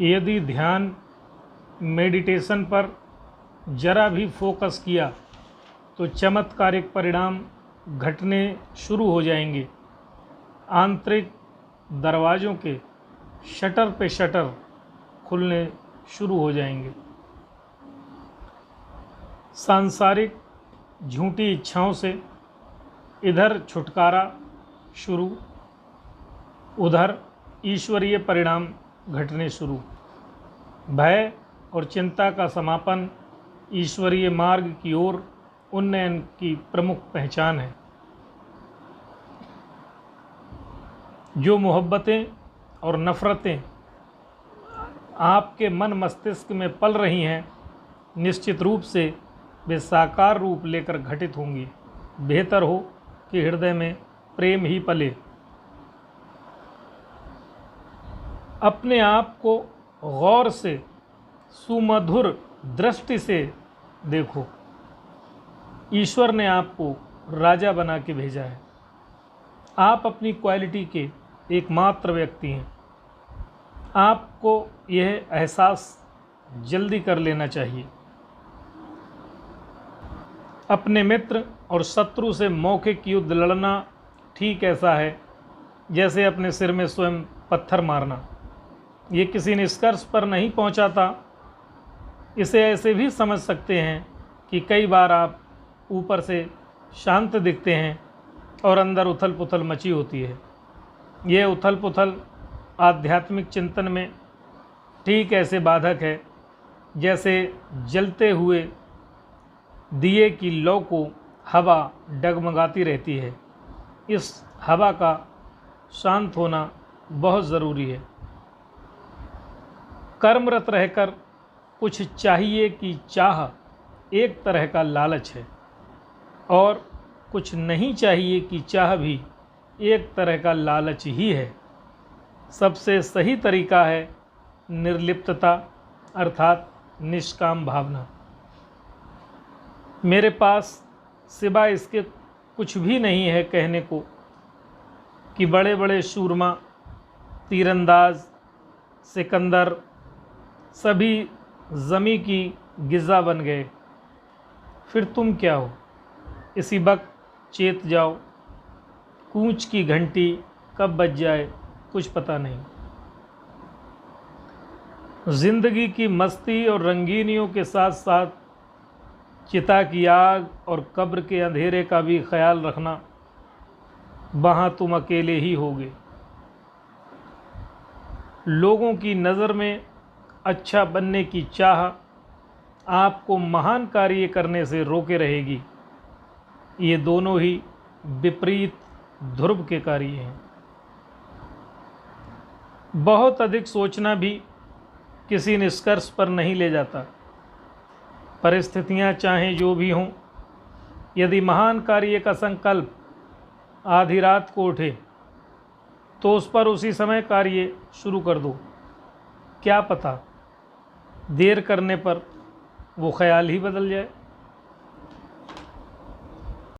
यदि ध्यान मेडिटेशन पर जरा भी फोकस किया तो चमत्कारिक परिणाम घटने शुरू हो जाएंगे। आंतरिक दरवाज़ों के शटर पे शटर खुलने शुरू हो जाएंगे। सांसारिक झूठी इच्छाओं से इधर छुटकारा शुरू, उधर ईश्वरीय परिणाम घटने शुरू। भय और चिंता का समापन ईश्वरीय मार्ग की ओर उन्नयन की प्रमुख पहचान है। जो मोहब्बतें और नफ़रतें आपके मन मस्तिष्क में पल रही हैं, निश्चित रूप से वे साकार रूप लेकर घटित होंगी। बेहतर हो कि हृदय में प्रेम ही पले। अपने आप को गौर से सुमधुर दृष्टि से देखो। ईश्वर ने आपको राजा बना के भेजा है। आप अपनी क्वालिटी के एकमात्र व्यक्ति हैं। आपको यह एहसास जल्दी कर लेना चाहिए। अपने मित्र और शत्रु से मौखिक युद्ध लड़ना ठीक ऐसा है जैसे अपने सिर में स्वयं पत्थर मारना। ये किसी निष्कर्ष पर नहीं पहुंचाता। इसे ऐसे भी समझ सकते हैं कि कई बार आप ऊपर से शांत दिखते हैं और अंदर उथल पुथल मची होती है। यह उथल पुथल आध्यात्मिक चिंतन में ठीक ऐसे बाधक है जैसे जलते हुए दिए की लौ को हवा डगमगाती रहती है। इस हवा का शांत होना बहुत ज़रूरी है। कर्मरत रहकर कुछ चाहिए की चाह एक तरह का लालच है और कुछ नहीं चाहिए की चाह भी एक तरह का लालच ही है। सबसे सही तरीका है निर्लिप्तता अर्थात निष्काम भावना। मेरे पास सिवाय इसके कुछ भी नहीं है कहने को कि बड़े बड़े शूरमा, तीरंदाज, सिकंदर सभी ज़मी की गिज़ा बन गए। फिर तुम क्या हो? इसी वक्त चेत जाओ। कूच की घंटी कब बज जाए कुछ पता नहीं। जिंदगी की मस्ती और रंगीनियों के साथ साथ चिता की आग और कब्र के अंधेरे का भी ख्याल रखना। वहाँ तुम अकेले ही होगे। लोगों की नज़र में अच्छा बनने की चाह आपको महान कार्य करने से रोके रहेगी। ये दोनों ही विपरीत ध्रुव के कार्य हैं। बहुत अधिक सोचना भी किसी निष्कर्ष पर नहीं ले जाता। परिस्थितियां चाहे जो भी हों, यदि महान कार्य का संकल्प आधी रात को उठे तो उस पर उसी समय कार्य शुरू कर दो। क्या पता देर करने पर वो ख्याल ही बदल जाए।